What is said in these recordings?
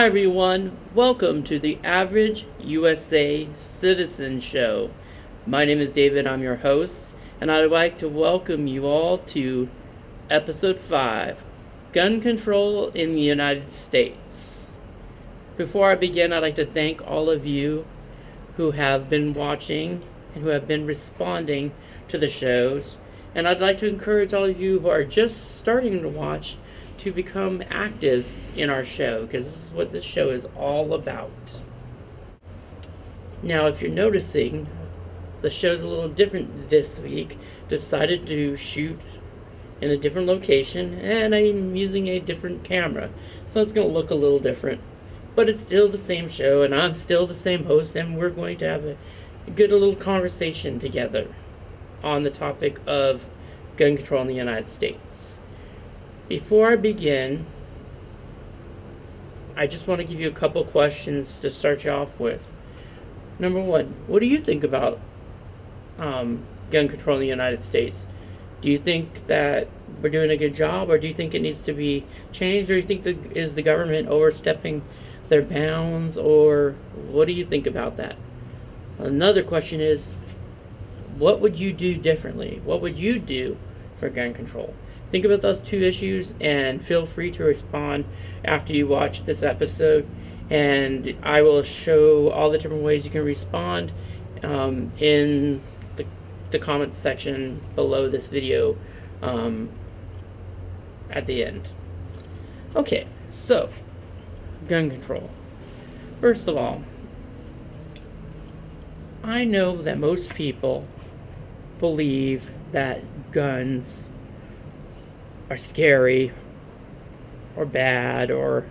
everyone, welcome to the Average USA Citizen Show. My name is David, I'm your host, and I'd like to welcome you all to Episode 5, Gun Control in the United States. Before I begin, I'd like to thank all of you who have been watching and who have been responding to the shows, and I'd like to encourage all of you who are just starting to watch to become active in our show, because this is what this show is all about. Now, if you're noticing, the show's a little different this week. Decided to shoot in a different location, and I'm using a different camera, so it's going to look a little different. But it's still the same show, and I'm still the same host, and we're going to have a good little conversation together on the topic of gun control in the United States. Before I begin, I just want to give you a couple questions to start you off with. Number one, what do you think about gun control in the United States? Do you think that we're doing a good job, or do you think it needs to be changed, or do you think is the government overstepping their bounds, or what do you think about that? Another question is, what would you do differently? What would you do for gun control? Think about those two issues and feel free to respond after you watch this episode, and I will show all the different ways you can respond in the comment section below this video at the end. Okay, so gun control. First of all, I know that most people believe that guns are scary or bad or...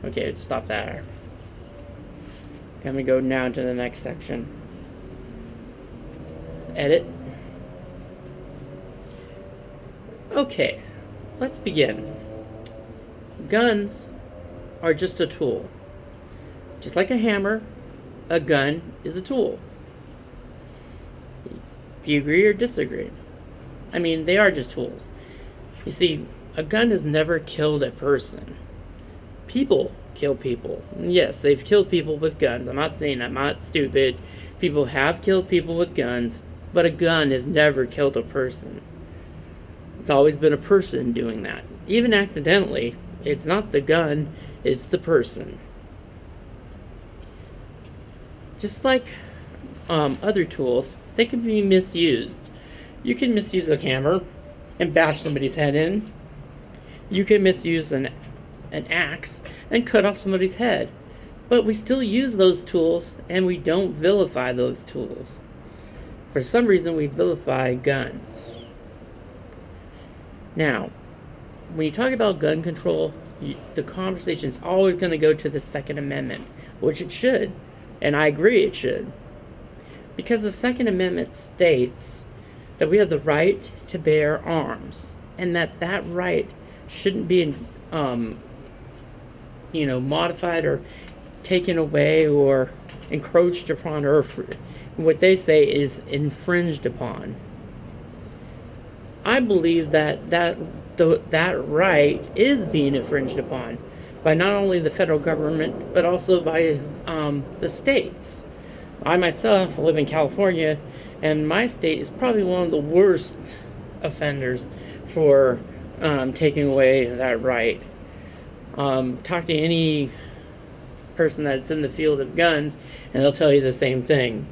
Okay, let's stop there. Let me go now to the next section. Edit. Okay, let's begin. Guns are just a tool. Just like a hammer, a gun is a tool. Do you agree or disagree? I mean, they are just tools. You see, a gun has never killed a person. People kill people. Yes, they've killed people with guns. I'm not saying I'm not stupid. People have killed people with guns, but a gun has never killed a person. It's always been a person doing that. Even accidentally, it's not the gun, it's the person. Just like other tools, they can be misused. You can misuse a hammer and bash somebody's head in. You can misuse an axe and cut off somebody's head. But we still use those tools, and we don't vilify those tools. For some reason, we vilify guns. Now, when you talk about gun control, the conversation is always going to go to the Second Amendment, which it should, and I agree it should. Because the Second Amendment states that we have the right to bear arms, and that right shouldn't be, modified or taken away or encroached upon, or what they say is infringed upon. I believe that right is being infringed upon by not only the federal government, but also by the states. I myself live in California, and my state is probably one of the worst offenders for taking away that right. Talk to any person that's in the field of guns, and they'll tell you the same thing.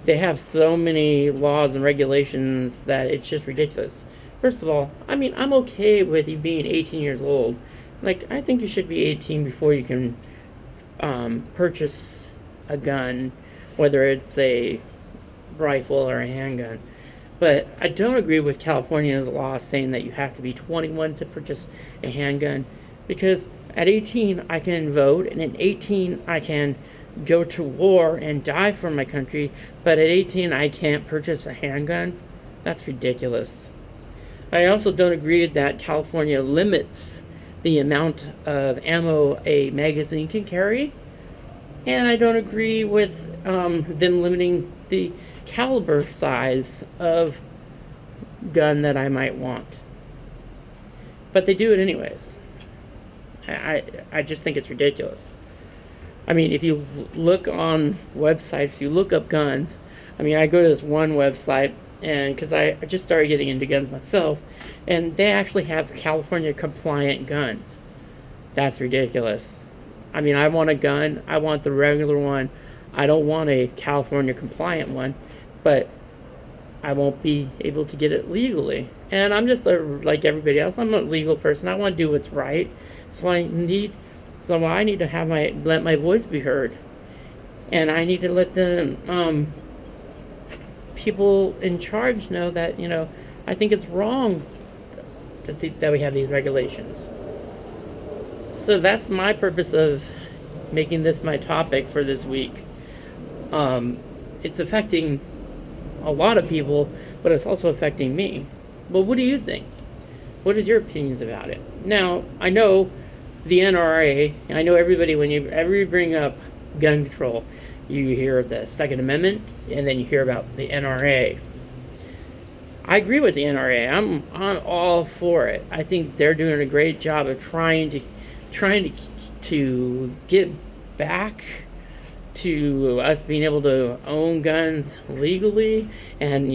They have so many laws and regulations that it's just ridiculous. First of all, I mean, I'm okay with you being 18 years old. Like, I think you should be 18 before you can purchase a gun, whether it's a rifle or a handgun. But I don't agree with California's law saying that you have to be 21 to purchase a handgun, because at 18 I can vote, and at 18 I can go to war and die for my country, but at 18 I can't purchase a handgun? That's ridiculous. I also don't agree that California limits the amount of ammo a magazine can carry, and I don't agree with them limiting the caliber size of gun that I might want. But they do it anyways. I just think it's ridiculous. I mean, if you look on websites, you look up guns. I mean, I go to this one website, and because I just started getting into guns myself, and they actually have California compliant guns. That's ridiculous. I mean, I want a gun. I want the regular one. I don't want a California compliant one, but I won't be able to get it legally. And I'm just like everybody else. I'm a legal person. I want to do what's right. So I need to have let my voice be heard. And I need to let the people in charge know that, I think it's wrong that we have these regulations. So that's my purpose of making this my topic for this week. It's affecting a lot of people, but it's also affecting me. But what do you think? What is your opinions about it? Now, I know the NRA, I know everybody, when you ever bring up gun control, you hear of the Second Amendment, and then you hear about the NRA. I agree with the NRA. I'm all for it. I think they're doing a great job of trying to get back to us being able to own guns legally and,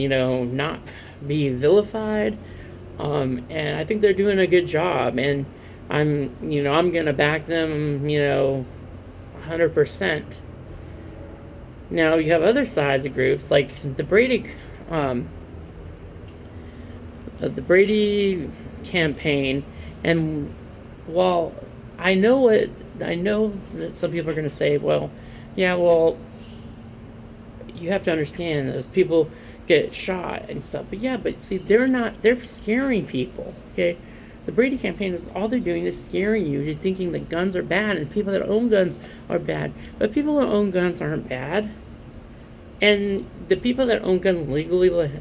not be vilified. And I think they're doing a good job, and I'm going to back them, 100%. Now, you have other sides of groups, like the Brady campaign, and while I know that some people are going to say, well, yeah, well, you have to understand that people get shot and stuff. But see, they're scaring people, okay? The Brady campaign is, all they're doing is scaring you into thinking that guns are bad and people that own guns are bad. But people that own guns aren't bad. And the people that own guns legally, like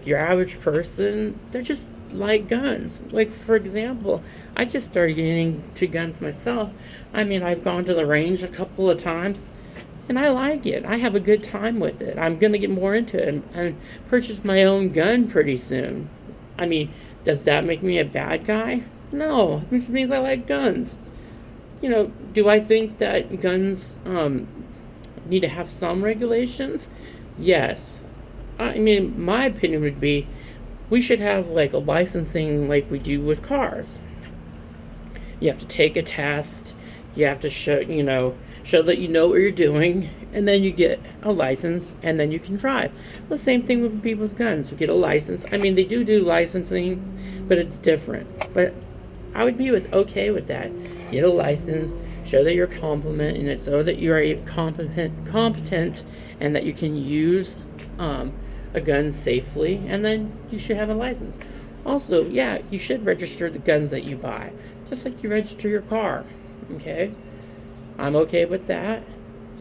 your average person, they're just like guns. Like, for example, I just started getting into guns myself. I mean, I've gone to the range a couple of times, and I like it. I have a good time with it. I'm going to get more into it and purchase my own gun pretty soon. I mean, does that make me a bad guy? No, it just means I like guns. Do I think that guns need to have some regulations? Yes. I mean, my opinion would be we should have like a licensing like we do with cars. You have to take a test. You have to show that you know what you're doing, and then you get a license, and then you can drive. The same thing with people with guns. You get a license. I mean, they do licensing, but it's different. But I would be okay with that. Get a license, show that you're competent, and so that you are competent, and that you can use a gun safely, and then you should have a license. Also, yeah, you should register the guns that you buy, just like you register your car. Okay? I'm okay with that,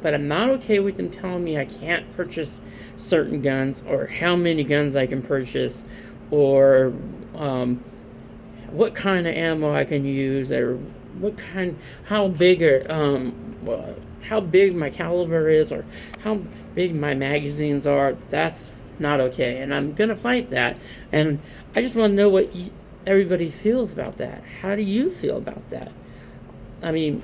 but I'm not okay with them telling me I can't purchase certain guns, or how many guns I can purchase, or what kind of ammo I can use, or how big my caliber is, or how big my magazines are. That's not okay, and I'm gonna fight that. And I just want to know what everybody feels about that. How do you feel about that? I mean,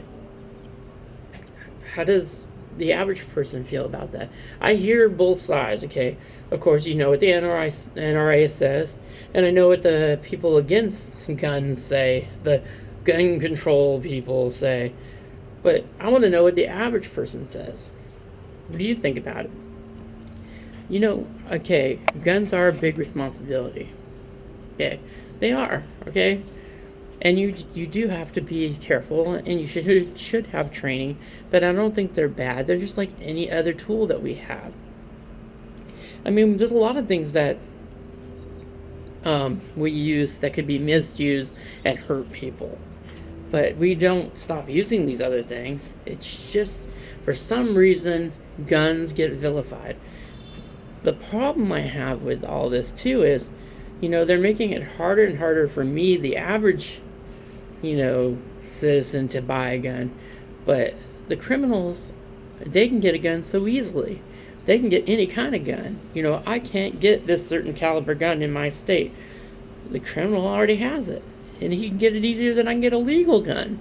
how does the average person feel about that? I hear both sides, okay? Of course, you know what the NRA says, and I know what the people against guns say, the gun control people say, but I want to know what the average person says. What do you think about it? Okay, guns are a big responsibility. Okay, they are, okay? And you do have to be careful, and you should have training, but I don't think they're bad. They're just like any other tool that we have. I mean, there's a lot of things that we use that could be misused and hurt people. But we don't stop using these other things. It's just, for some reason, guns get vilified. The problem I have with all this, too, is, they're making it harder and harder for me, the average, citizen, to buy a gun. But the criminals, they can get a gun so easily. They can get any kind of gun. I can't get this certain caliber gun in my state. The criminal already has it. and he can get it easier than I can get a legal gun.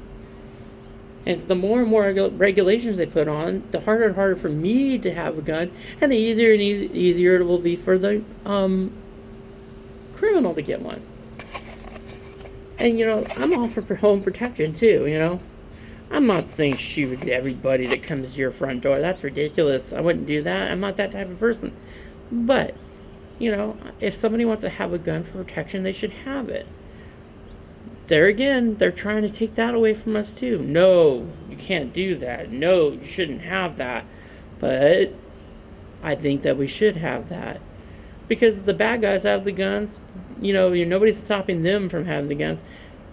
And the more and more regulations they put on, the harder and harder for me to have a gun, and the easier and easier it will be for the criminal to get one. And, you know, I'm all for home protection, too, you know. I'm not saying shoot everybody that comes to your front door. That's ridiculous. I wouldn't do that. I'm not that type of person. But, you know, if somebody wants to have a gun for protection, they should have it. There again, they're trying to take that away from us, too. No, you can't do that. No, you shouldn't have that. But I think that we should have that. Because the bad guys have the guns. You know, nobody's stopping them from having the guns.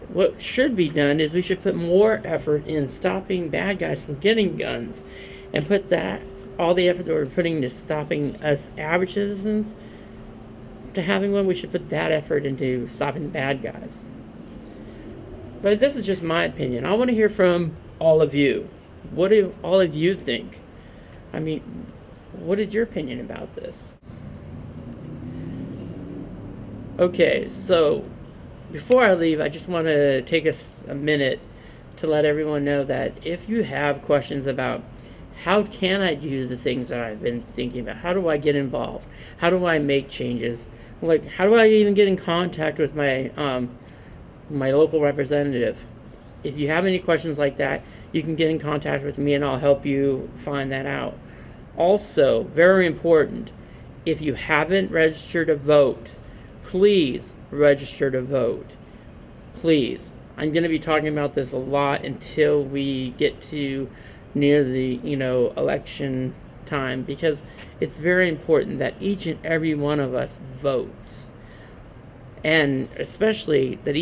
What should be done is we should put more effort in stopping bad guys from getting guns, and put all the effort that we're putting to stopping us average citizens to having one. We should put that effort into stopping the bad guys. But this is just my opinion. I want to hear from all of you. What do all of you think? I mean, what is your opinion about this? Okay, so before I leave, I just want to take a minute to let everyone know that if you have questions about how can I do the things that I've been thinking about, how do I get involved, how do I make changes, like how do I even get in contact with my my local representative. If you have any questions like that, you can get in contact with me and I'll help you find that out. Also, very important, if you haven't registered to vote, please register to vote. Please. I'm going to be talking about this a lot until we get to near the, election time, because it's very important that each and every one of us votes. And especially that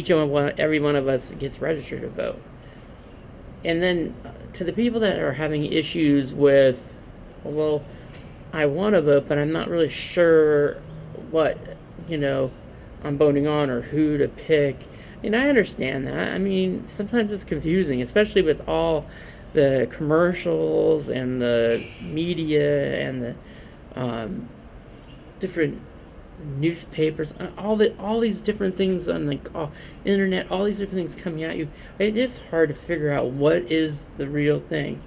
every one of us gets registered to vote. And then to the people that are having issues with, well, I want to vote, but I'm not really sure what, I'm voting on or who to pick. And I understand that. I mean, sometimes it's confusing, especially with all the commercials and the media and the different newspapers, all these different things on the internet, all these different things coming at you. It is hard to figure out what is the real thing.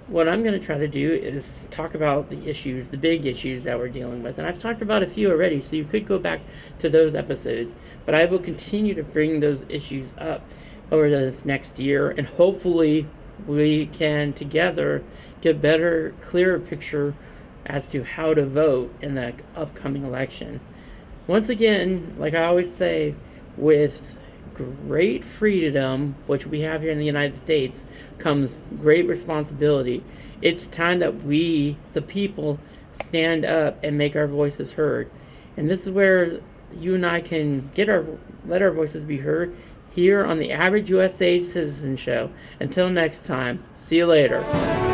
What I'm going to try to do is talk about the issues, the big issues that we're dealing with. And I've talked about a few already, so you could go back to those episodes. But I will continue to bring those issues up over this next year. And hopefully we can together get a better, clearer picture as to how to vote in the upcoming election. Once again, like I always say, with great freedom, which we have here in the United States, comes great responsibility. It's time that we, the people, stand up and make our voices heard. And this is where you and I can let our voices be heard here on the Average USA Citizen Show. Until next time, see you later.